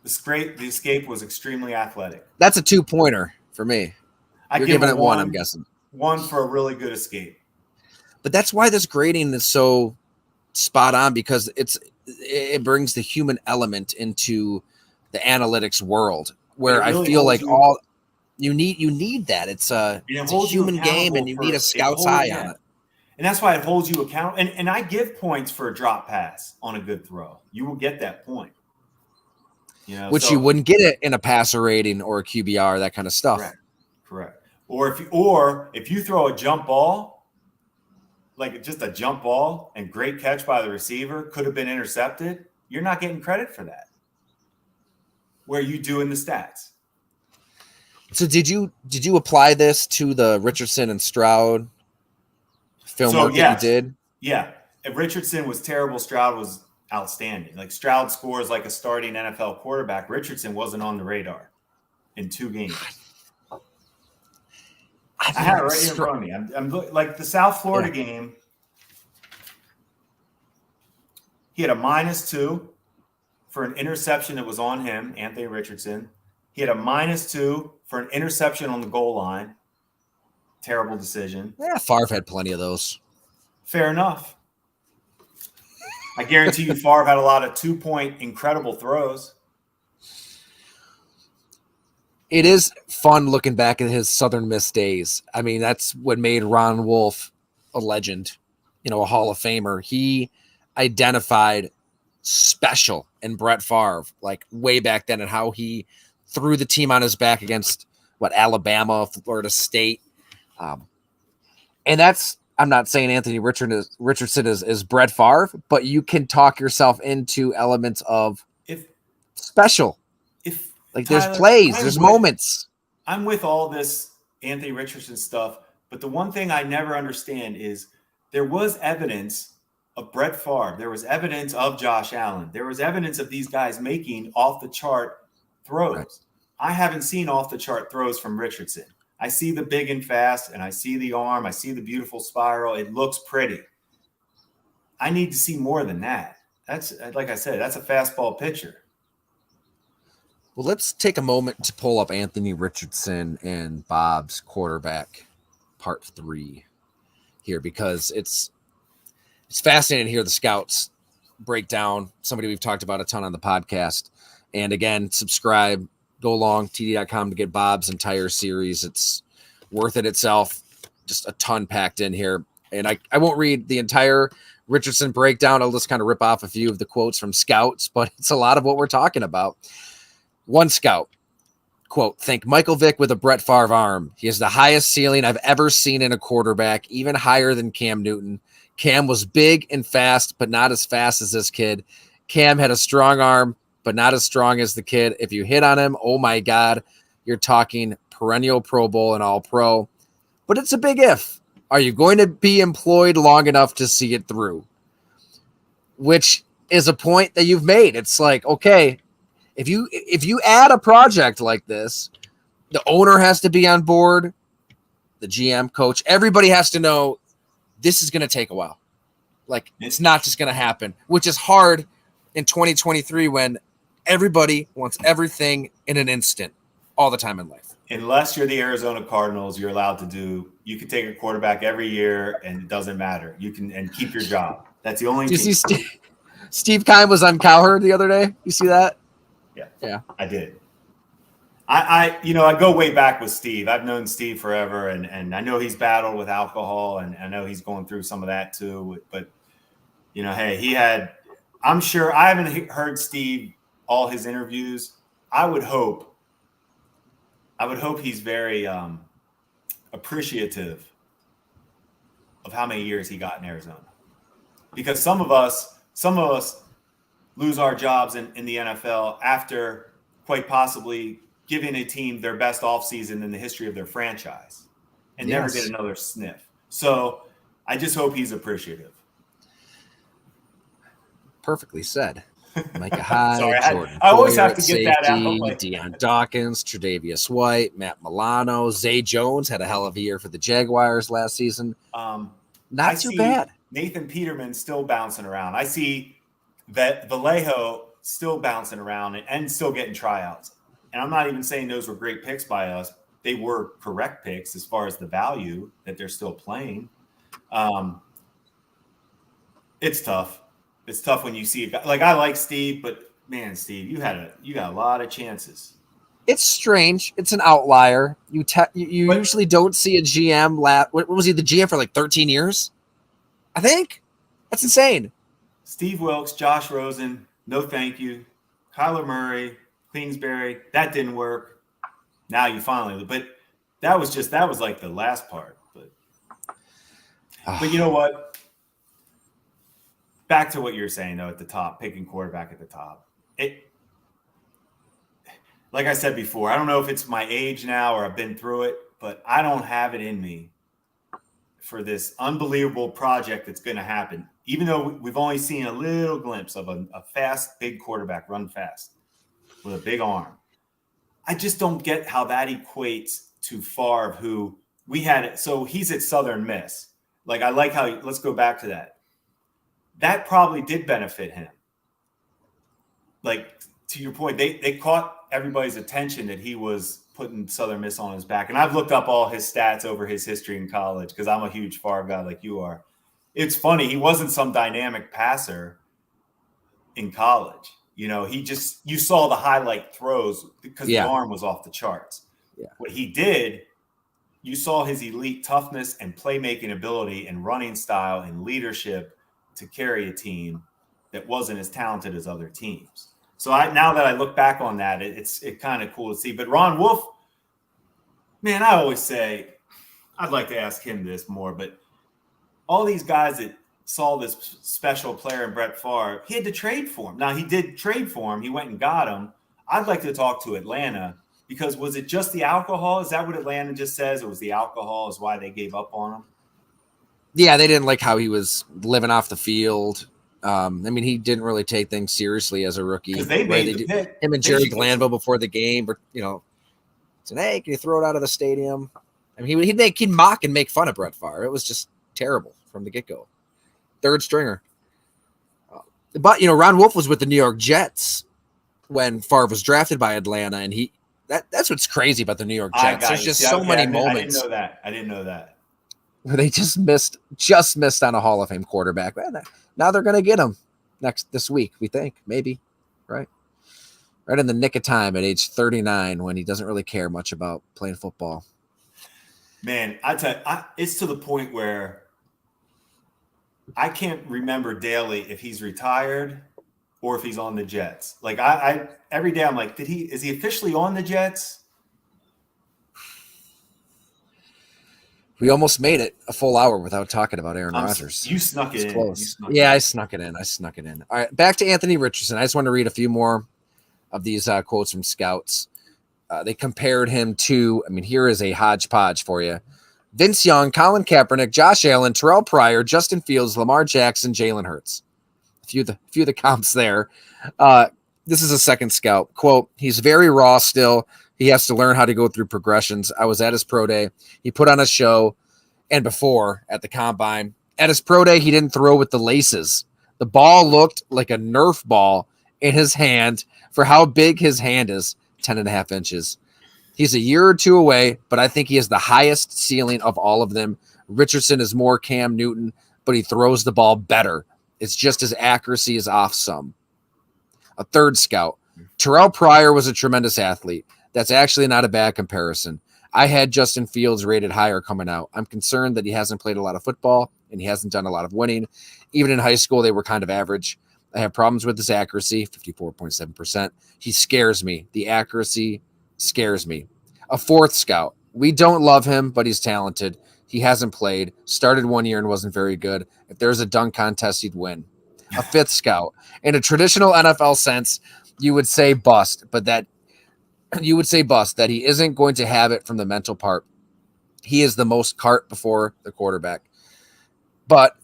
The escape was extremely athletic. That's a 2-pointer for me. You're giving it 1, I'm guessing. 1 for a really good escape. But that's why this grading is so spot on, because it brings the human element into the analytics world, where really I feel like you need that. It's a human game, and you need a scout's eye on it. And that's why it holds you accountable. And I give points for a drop pass on a good throw. You will get that point. Which you wouldn't get it in a passer rating or a QBR, that kind of stuff. Correct. Or if you throw a jump ball, like just a jump ball, and great catch by the receiver, could have been intercepted, you're not getting credit for that. Where you do in the stats. So did you apply this to the Richardson and Stroud film work that you did? Yeah. If Richardson was terrible, Stroud was outstanding. Like Stroud scores like a starting NFL quarterback. Richardson wasn't on the radar in 2 games. I have it right here in front of me. I'm like the South Florida game. He had a -2 for an interception that was on him, Anthony Richardson. He had a -2 for an interception on the goal line. Terrible decision. Yeah, Favre had plenty of those. Fair enough. I guarantee you Favre had a lot of 2-point incredible throws. It is fun looking back at his Southern Miss days. I mean, that's what made Ron Wolf a legend, a Hall of Famer. He identified special in Brett Favre, like way back then, and how he threw the team on his back against Alabama, Florida State. And that's, I'm not saying Anthony Richardson is Brett Favre, but you can talk yourself into elements of special. Like Tyler, there's plays, there's moments. I'm with all this Anthony Richardson stuff, but the one thing I never understand is there was evidence of Brett Favre. There was evidence of Josh Allen. There was evidence of these guys making off-the-chart throws. Right. I haven't seen off-the-chart throws from Richardson. I see the big and fast, and I see the arm. I see the beautiful spiral. It looks pretty. I need to see more than that. That's, like I said, that's a fastball pitcher. Well, let's take a moment to pull up Anthony Richardson and Bob's quarterback part 3 here, because it's fascinating to hear the scouts break down somebody we've talked about a ton on the podcast. And again, subscribe, go along, td.com to get Bob's entire series. It's worth it itself. Just a ton packed in here. And I won't read the entire Richardson breakdown. I'll just kind of rip off a few of the quotes from scouts, but it's a lot of what we're talking about. One scout, quote, "Think Michael Vick with a Brett Favre arm. He has the highest ceiling I've ever seen in a quarterback, even higher than Cam Newton. Cam was big and fast, but not as fast as this kid. Cam had a strong arm, but not as strong as the kid. If you hit on him, oh my God, you're talking perennial Pro Bowl and all pro. But it's a big if. Are you going to be employed long enough to see it through?" Which is a point that you've made. It's like, okay, if you add a project like this, the owner has to be on board, the GM, coach, everybody has to know this is going to take a while. Like, it's not just going to happen, which is hard in 2023 when everybody wants everything in an instant all the time in life. Unless you're the Arizona Cardinals, you're allowed to you can take a quarterback every year and it doesn't matter. You can and keep your job. That's the only thing. Did you see Steve Keim was on Cowherd the other day? You see that? Yeah, I did. I go way back with Steve. I've known Steve forever, and I know he's battled with alcohol, and I know he's going through some of that too. But hey, I'm sure I haven't heard Steve all his interviews. I would hope he's very appreciative of how many years he got in Arizona, because some of us lose our jobs in the NFL after quite possibly giving a team their best offseason in the history of their franchise and never get another sniff. So I just hope he's appreciative. Perfectly said. Micah Hyde, Sorry, Jordan I always have to safety, get that out. Deion Dawkins, Tre'Davious White, Matt Milano, Zay Jones had a hell of a year for the Jaguars last season. Not too bad. Nathan Peterman still bouncing around. I see that Vallejo still bouncing around and still getting tryouts. And I'm not even saying those were great picks by us. They were correct picks as far as the value that they're still playing. It's tough. It's tough when you see a guy like I like Steve, but man, Steve, you got a lot of chances. It's strange. It's an outlier. You usually don't see a GM. What was he the GM for like 13 years? I think that's insane. Steve Wilkes, Josh Rosen, no thank you. Kyler Murray, Queensberry, that didn't work. Now you finally, but that was like the last part. But you know what? back to what you're saying though at the top, picking quarterback at the top. Like I said before, I don't know if it's my age now or I've been through it, but I don't have it in me for this unbelievable project that's going to happen. Even though we've only seen a little glimpse of a fast, big quarterback run fast with a big arm. I just don't get how that equates to Favre, who we had it. So he's at Southern Miss. Like, I like how, let's go back to that. That probably did benefit him. Like, to your point, they caught everybody's attention that he was putting Southern Miss on his back. And I've looked up all his stats over his history in college because I'm a huge Favre guy like you are. It's funny. He wasn't some dynamic passer in college. You know, you saw the highlight throws because the arm was off the charts. Yeah. What he did, you saw his elite toughness and playmaking ability and running style and leadership to carry a team that wasn't as talented as other teams. So now that I look back on that, it's kind of cool to see. But Ron Wolf, man, I always say, I'd like to ask him this more, but all these guys that saw this special player in Brett Favre, he had to trade for him. Now, he did trade for him. He went and got him. I'd like to talk to Atlanta because was it just the alcohol? Is that what Atlanta just says? It was the alcohol is why they gave up on him? Yeah, they didn't like how he was living off the field. I mean, he didn't really take things seriously as a rookie. Him and Jerry Glanville before the game, or said, "Hey, can you throw it out of the stadium?" I mean, he'd mock and make fun of Brett Favre. It was just terrible from the get-go. Third stringer. But Ron Wolf was with the New York Jets when Favre was drafted by Atlanta, and that's what's crazy about the New York Jets. There's just so many moments. I didn't know that. They just missed on a Hall of Fame quarterback. Now they're going to get him this week, we think, maybe, right in the nick of time at age 39 when he doesn't really care much about playing football. Man, I tell you, it's to the point where I can't remember daily if he's retired or if he's on the Jets. Like I every day I'm like, is he officially on the Jets? We almost made it a full hour without talking about Aaron Rodgers. You snuck it in. Close. I snuck it in. All right, back to Anthony Richardson. I just want to read a few more of these quotes from scouts. They compared him to, here is a hodgepodge for you. Vince Young, Colin Kaepernick, Josh Allen, Terrell Pryor, Justin Fields, Lamar Jackson, Jalen Hurts. A few of the comps there. This is a second scout. Quote, he's very raw still. He has to learn how to go through progressions. I was at his pro day. He put on a show, and before at the combine. At his pro day, he didn't throw with the laces. The ball looked like a Nerf ball in his hand for how big his hand is, 10.5 inches. He's a year or two away, but I think he has the highest ceiling of all of them. Richardson is more Cam Newton, but he throws the ball better. It's just his accuracy is off some. A third scout. Terrell Pryor was a tremendous athlete. That's actually not a bad comparison. I had Justin Fields rated higher coming out. I'm concerned that he hasn't played a lot of football and he hasn't done a lot of winning. Even in high school, they were kind of average. I have problems with his accuracy, 54.7%. He scares me. The accuracy scares me. A fourth scout. We don't love him, but he's talented. He hasn't played. Started 1 year and wasn't very good. If there's a dunk contest, he'd win. A fifth scout. In a traditional NFL sense, you would say bust, that he isn't going to have it from the mental part. He is the most cart before the quarterback. But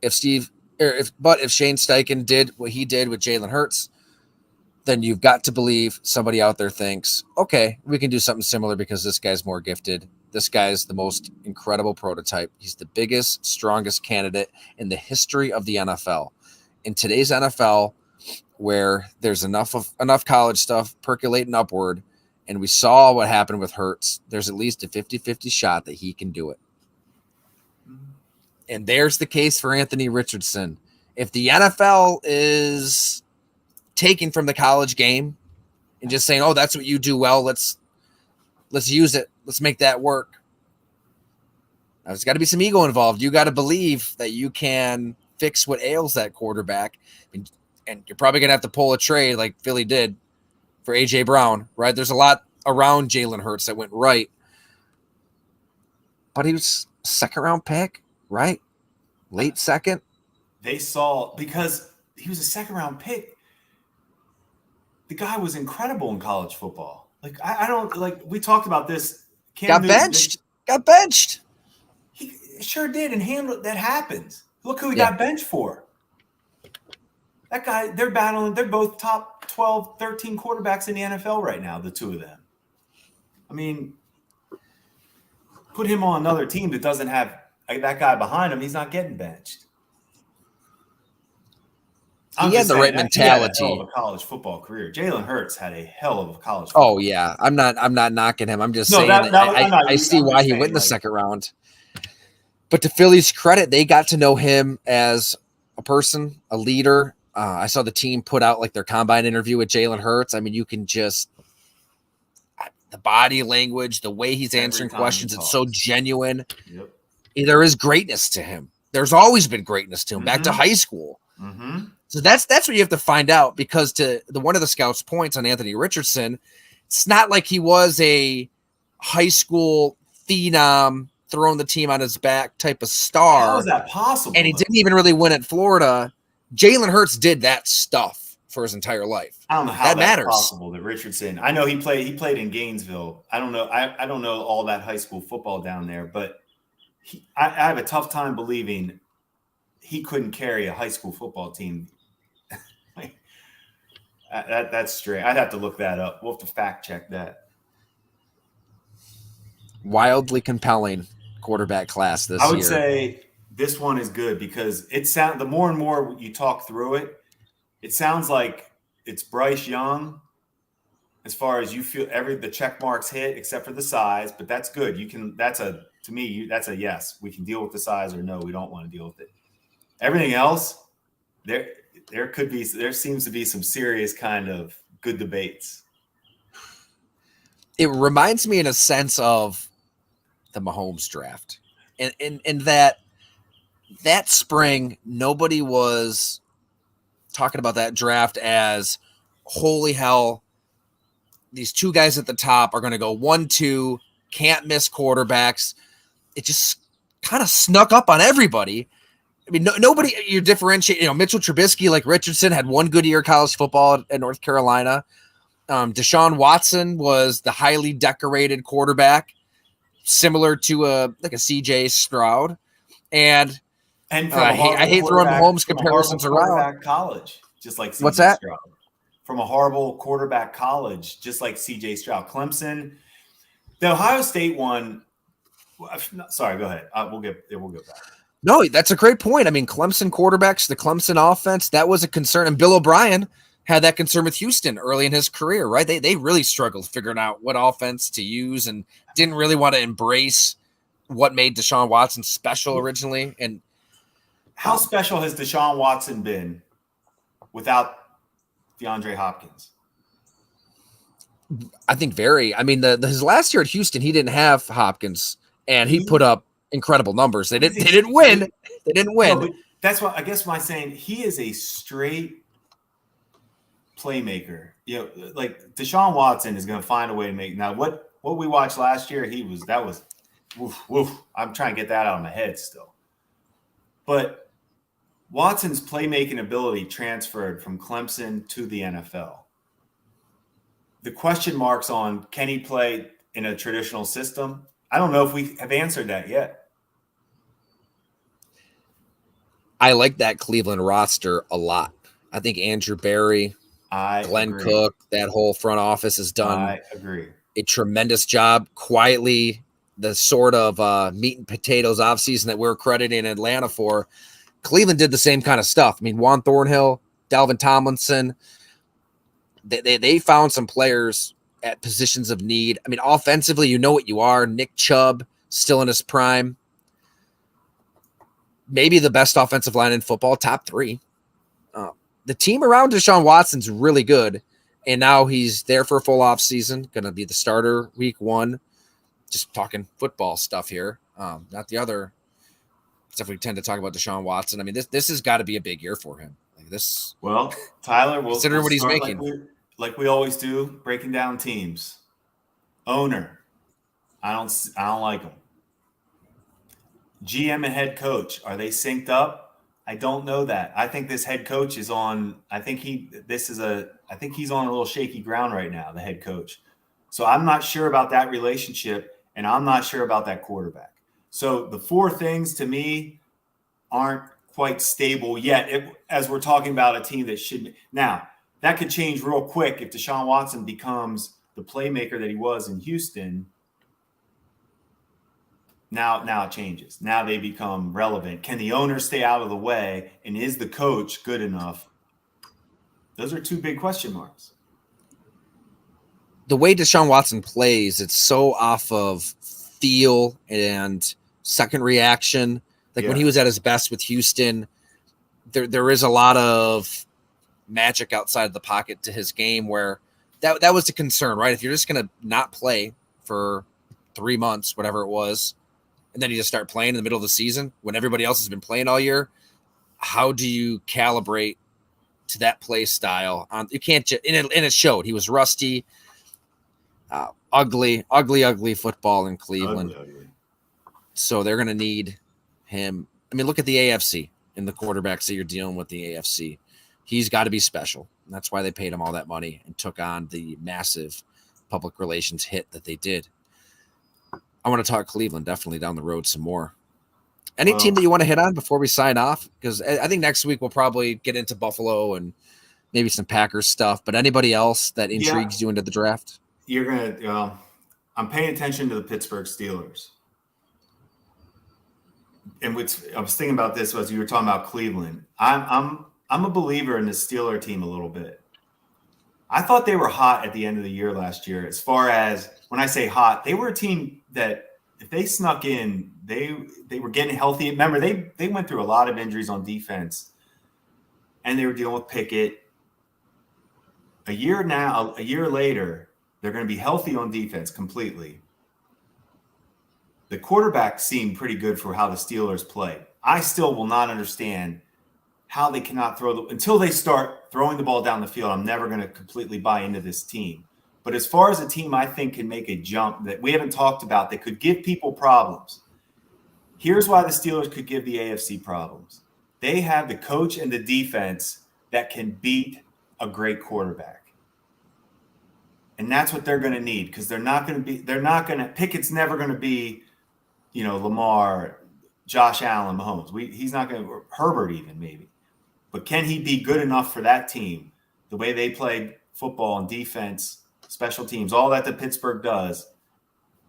if Shane Steichen did what he did with Jalen Hurts, then you've got to believe somebody out there thinks, okay, we can do something similar because this guy's more gifted. This guy's the most incredible prototype. He's the biggest, strongest candidate in the history of the NFL. In today's NFL, where there's enough college stuff percolating upward, and we saw what happened with Hurts, there's at least a 50-50 shot that he can do it. And there's the case for Anthony Richardson. If the NFL is taking from the college game and just saying, oh, that's what you do well, let's use it. Let's make that work. Now, there's got to be some ego involved. You got to believe that you can fix what ails that quarterback. And you're probably going to have to pull a trade like Philly did for A.J. Brown, right? There's a lot around Jalen Hurts that went right. But he was second-round pick, right? Late second. they saw, because he was a second-round pick, the guy was incredible in college football. Like, I don't, like, we talked about this. Cam Got Newton, benched. Got benched. he sure did, and that happens. Look who he Yeah. got benched for. That guy, they're battling. They're both top 12, 13 quarterbacks in the NFL right now, the two of them. I mean, put him on another team that doesn't have that guy behind him, he's not getting benched. He had the right mentality. He had a hell of a college football career. Jalen Hurts had a hell of a college football career. Yeah. I'm not knocking him. I'm just saying I see why he went in the second round. But to Philly's credit, they got to know him as a person, a leader. I saw the team put out like their combine interview with Jalen Hurts. I mean, you can just the body language, the way he's answering questions, it's so genuine. Yep. There is greatness to him. There's always been greatness to him, back to high school. Mm-hmm. So that's what you have to find out, because to one of the scouts' points on Anthony Richardson, it's not like he was a high school phenom throwing the team on his back type of star. How is that possible? And he didn't even really win at Florida. Jalen Hurts did that stuff for his entire life. I don't know how that's possible that Richardson. I know he played in Gainesville. I don't know. I don't know all that high school football down there, but I have a tough time believing he couldn't carry a high school football team. That's straight. I'd have to look that up. We'll have to fact check that. Wildly compelling quarterback class this year. I would say this one is good because the more and more you talk through it, it sounds like it's Bryce Young as far as you feel the check marks hit except for the size, but that's good. That's a yes. We can deal with the size, or no, we don't want to deal with it. Everything else, there seems to be some serious kind of good debates. It reminds me in a sense of the Mahomes draft. And that spring, nobody was talking about that draft as, holy hell, these two guys at the top are going to go 1-2, can't miss quarterbacks. It just kind of snuck up on everybody. I mean, nobody, you differentiate, Mitchell Trubisky, like Richardson, had one good year of college football at North Carolina. Deshaun Watson was the highly decorated quarterback, similar to a CJ Stroud. And I hate throwing Mahomes comparisons around. College, just like CJ What's that? Stroud. From a horrible quarterback college, just like CJ Stroud. Clemson, the Ohio State one. Sorry, go ahead. We'll get back. No, that's a great point. I mean, Clemson quarterbacks, the Clemson offense, that was a concern. And Bill O'Brien had that concern with Houston early in his career, right? They really struggled figuring out what offense to use and didn't really want to embrace what made Deshaun Watson special originally. And how special has Deshaun Watson been without DeAndre Hopkins? I think very. I mean, his last year at Houston, he didn't have Hopkins, and he put up incredible numbers. They didn't win. They didn't win. No, but that's what I guess my saying. He is a straight playmaker. Like Deshaun Watson is going to find a way to make. Now, what we watched last year, that was woof. I'm trying to get that out of my head still. But Watson's playmaking ability transferred from Clemson to the NFL. The question marks on, can he play in a traditional system? I don't know if we have answered that yet. I like that Cleveland roster a lot. I think Andrew Berry, Glenn Cook, that whole front office has done a tremendous job quietly. The sort of meat and potatoes offseason that we're crediting Atlanta for, Cleveland did the same kind of stuff. I mean, Juan Thornhill, Dalvin Tomlinson, they found some players at positions of need. I mean, offensively, you know what you are. Nick Chubb, still in his prime. Maybe the best offensive line in football, top 3. The team around Deshaun Watson's really good, and now he's there for a full off season, going to be the starter week 1. Just talking football stuff here, not the other stuff we tend to talk about Deshaun Watson. I mean, this has got to be a big year for him. Like this. Well, Tyler, consider what he's making. Like we always do, breaking down teams. Owner, I don't like him. GM and head coach, are they synced up? I don't know that. I think this head coach is on. I think he's on a little shaky ground right now. The head coach. So I'm not sure about that relationship, and I'm not sure about that quarterback. So the four things to me aren't quite stable yet. As we're talking about a team that should now, that could change real quick if Deshaun Watson becomes the playmaker that he was in Houston. Now it changes. Now they become relevant. Can the owner stay out of the way? And is the coach good enough? Those are two big question marks. The way Deshaun Watson plays, it's so off of feel and second reaction. Like when he was at his best with Houston, there is a lot of magic outside of the pocket to his game where that was the concern, right? If you're just going to not play for 3 months, whatever it was, and then you just start playing in the middle of the season when everybody else has been playing all year, how do you calibrate to that play style? You can't just, and it showed. He was rusty, ugly football in Cleveland. Ugly. So they're going to need him. I mean, look at the AFC and the quarterbacks that you're dealing with the AFC. He's got to be special. And that's why they paid him all that money and took on the massive public relations hit that they did. I want to talk Cleveland definitely down the road some more. Any team that you want to hit on before we sign off? Because I think next week we'll probably get into Buffalo and maybe some Packers stuff. But anybody else that intrigues you into the draft? I'm paying attention to the Pittsburgh Steelers. And I was thinking about this as you were talking about Cleveland. I'm a believer in the Steeler team a little bit. I thought they were hot at the end of the year last year. As far as when I say hot, they were a team that if they snuck in, they were getting healthy. Remember, they went through a lot of injuries on defense, and they were dealing with Pickett. A year later, they're going to be healthy on defense completely. The quarterback seemed pretty good for how the Steelers play. I still will not understand how they cannot until they start throwing the ball down the field. I'm never going to completely buy into this team. But as far as a team I think can make a jump that we haven't talked about that could give people problems, here's why the Steelers could give the AFC problems. They have the coach and the defense that can beat a great quarterback. And that's what they're going to need because Pickett's never going to be, Lamar, Josh Allen, Mahomes. He's not going to, Herbert even maybe. But can he be good enough for that team, the way they play football and defense, special teams, all that Pittsburgh does?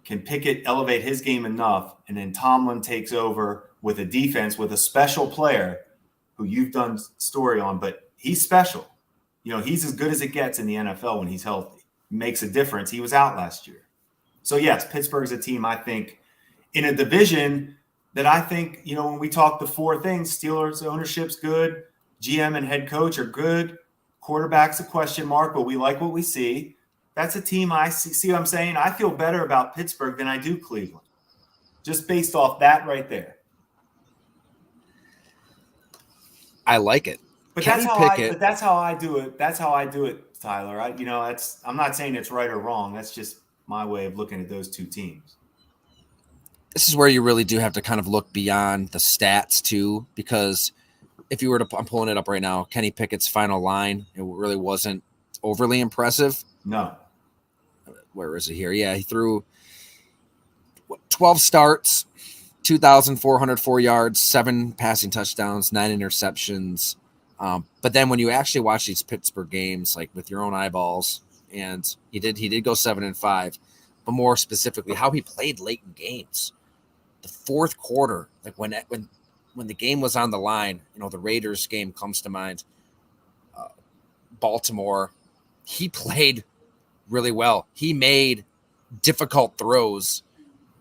Can Pickett elevate his game enough, and then Tomlin takes over with a defense with a special player who you've done story on, but he's special. He's as good as it gets in the NFL when he's healthy. He makes a difference. He was out last year. So, yes, Pittsburgh's a team, I think, in a division that I think, when we talk the four things, Steelers ownership's good, GM and head coach are good, quarterback's a question mark, but we like what we see. That's a team I see. See what I'm saying? I feel better about Pittsburgh than I do Cleveland, just based off that right there. I like it. But that's how I do it. That's how I do it, Tyler. I'm not saying it's right or wrong. That's just my way of looking at those two teams. This is where you really do have to kind of look beyond the stats too, because if you were to, I'm pulling it up right now, Kenny Pickett's final line, it really wasn't overly impressive. No. Where is it here? Yeah, he threw 12 starts, 2,404 yards, 7 passing touchdowns, 9 interceptions. But then when you actually watch these Pittsburgh games, like with your own eyeballs, and he did go 7-5, but more specifically, how he played late in games. The fourth quarter, like when the game was on the line, the Raiders game comes to mind. Baltimore, he played really well. He made difficult throws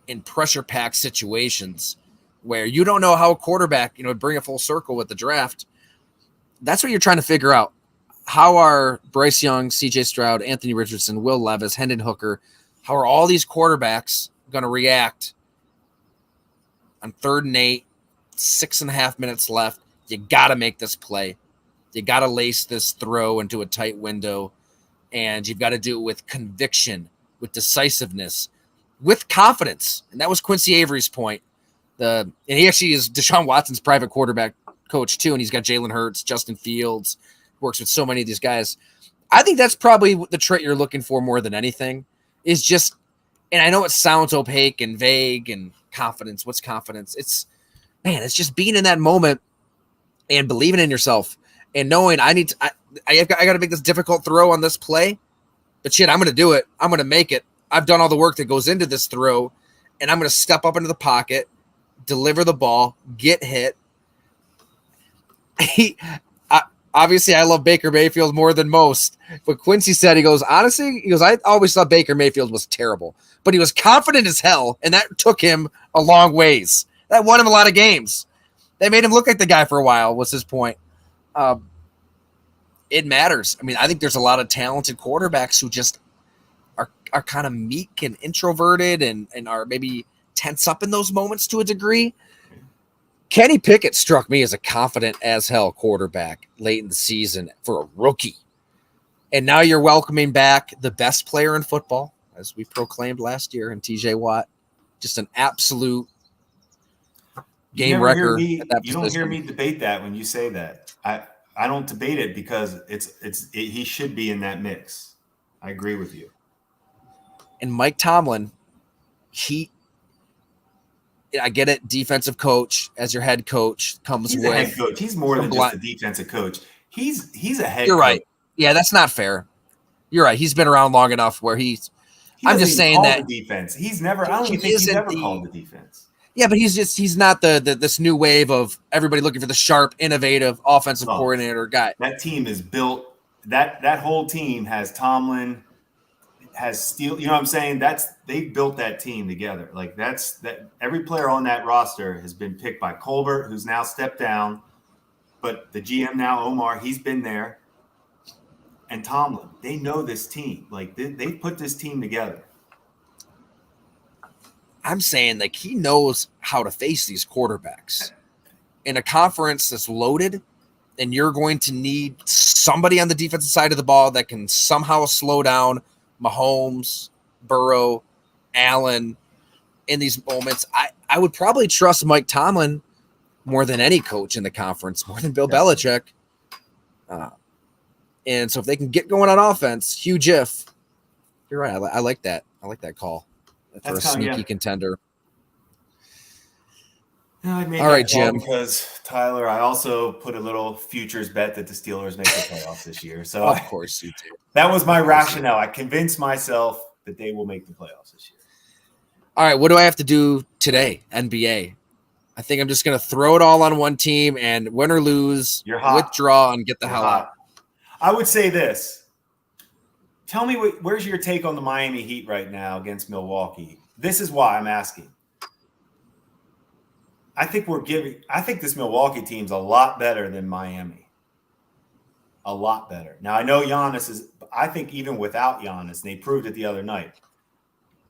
in pressure-packed situations where you don't know how a quarterback, bring a full circle with the draft. That's what you're trying to figure out. How are Bryce Young, C.J. Stroud, Anthony Richardson, Will Levis, Hendon Hooker, how are all these quarterbacks going to react on 3rd and 8, 6.5 minutes left? You got to make this play. You got to lace this throw into a tight window, and you've got to do it with conviction, with decisiveness, with confidence. And that was Quincy Avery's point. And he actually is Deshaun Watson's private quarterback coach too, and he's got Jalen Hurts, Justin Fields, works with so many of these guys. I think that's probably the trait you're looking for more than anything is just, and I know it sounds opaque and vague and confidence. What's confidence? It's just being in that moment and believing in yourself and knowing I got to make this difficult throw on this play, but shit, I'm going to do it. I'm going to make it. I've done all the work that goes into this throw, and I'm going to step up into the pocket, deliver the ball, get hit. Obviously, I love Baker Mayfield more than most. But Quincy said, honestly, I always thought Baker Mayfield was terrible. But he was confident as hell, and that took him a long ways. That won him a lot of games. They made him look like the guy for a while, was his point. It matters. I mean, I think there's a lot of talented quarterbacks who just are kind of meek and introverted and are maybe tense up in those moments to a degree. Kenny Pickett struck me as a confident as hell quarterback late in the season for a rookie. And now you're welcoming back the best player in football, as we proclaimed last year, in TJ Watt. Just an absolute game wrecker. You don't hear me debate that when you say that. I don't debate it because he should be in that mix. I agree with you. And Mike Tomlin, I get it. Defensive coach as your head coach comes with. He's a head coach. He's more than just a defensive coach. He's a head. You're coach. right. Yeah, that's not fair. You're right. He's been around long enough where I'm just saying that defense. He's never. I don't even think he's ever called the defense. Yeah, but he's not this new wave of everybody looking for the sharp, innovative offensive coordinator guy. That team is built. That whole team has Tomlin. Has Steele, you know what I'm saying? They built that team together. Like that every player on that roster has been picked by Colbert, who's now stepped down, but the GM now, Omar, he's been there. And Tomlin, they know this team. Like they put this team together. I'm saying like he knows how to face these quarterbacks. In a conference that's loaded, and you're going to need somebody on the defensive side of the ball that can somehow slow down Mahomes, Burrow, Allen in these moments. I would probably trust Mike Tomlin more than any coach in the conference, more than Bill Belichick. And so if they can get going on offense, huge if. You're right. I like that. I like that call for a sneaky contender. I made all right, Jim. Because Tyler, I also put a little futures bet that the Steelers make the playoffs this year. So of course you do. That was my rationale. I convinced myself that they will make the playoffs this year. All right, what do I have to do today, NBA? I think I'm just going to throw it all on one team and win or lose, withdraw, and get the hell out. I would say this. Tell me, where's your take on the Miami Heat right now against Milwaukee? This is why I'm asking. I think this Milwaukee team's a lot better than Miami. A lot better. Now, I know I think even without Giannis, and they proved it the other night.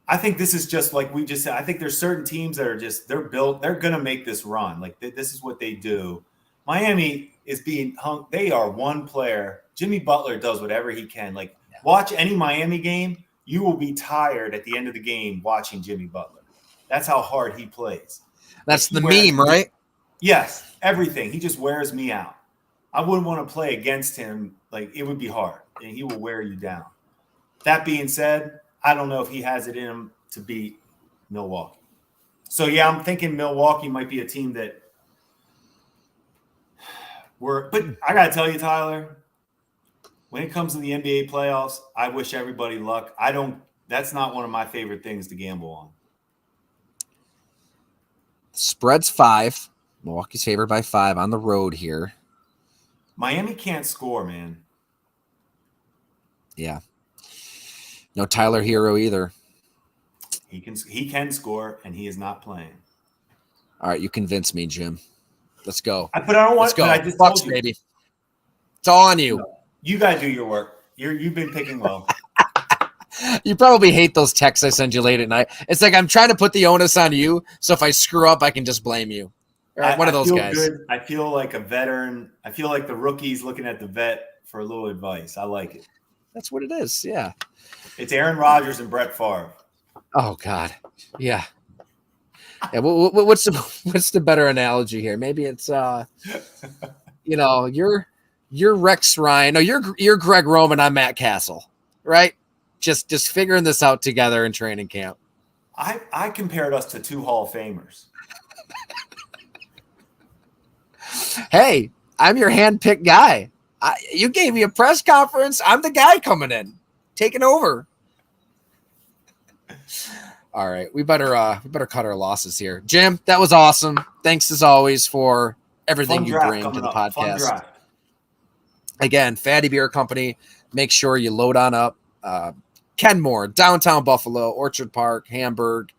I think this is just like we just said. I think there's certain teams that are they're built, they're going to make this run. Like this is what they do. Miami is being hung. They are one player. Jimmy Butler does whatever he can. Like watch any Miami game. You will be tired at the end of the game watching Jimmy Butler. That's how hard he plays. That's the meme, right? Yes, everything. He just wears me out. I wouldn't want to play against him. Like, it would be hard, and he will wear you down. That being said, I don't know if he has it in him to beat Milwaukee. So, yeah, I'm thinking Milwaukee might be a team that but I got to tell you, Tyler, when it comes to the NBA playoffs, I wish everybody luck. That's not one of my favorite things to gamble on. Spread's 5. Milwaukee's favored by 5 on the road here. Miami can't score, man. Yeah. No Tyler Hero either. He can score, and he is not playing. All right, you convinced me, Jim. Let's go. But I don't want to. I just Bucks, baby. It's all on you. No, you got to do your work. You've been picking well. You probably hate those texts I send you late at night. It's like I'm trying to put the onus on you, so if I screw up, I can just blame you. One of those guys. Good. I feel like a veteran. I feel like the rookie's looking at the vet for a little advice. I like it. That's what it is, yeah. It's Aaron Rodgers and Brett Favre. Oh, God. Yeah. Yeah, what's the better analogy here? Maybe it's you're Rex Ryan. No, you're Greg Roman. I'm Matt Castle, right? Just figuring this out together in training camp. I compared us to two Hall of Famers. Hey, I'm your hand-picked guy. You gave me a press conference. I'm the guy coming in, taking over. All right, we better cut our losses here. Jim, that was awesome. Thanks as always for everything you bring to the podcast. Fun draft. Again, Fatty Beer Company. Make sure you load on up. Kenmore, downtown Buffalo, Orchard Park, Hamburg,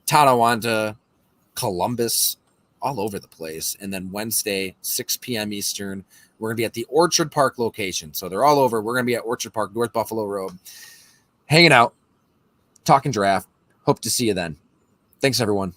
Tonawanda, Columbus, all over the place. And then Wednesday, 6 p.m. Eastern, we're going to be at the Orchard Park location. So they're all over. We're going to be at Orchard Park, North Buffalo Road, hanging out, talking draft. Hope to see you then. Thanks, everyone.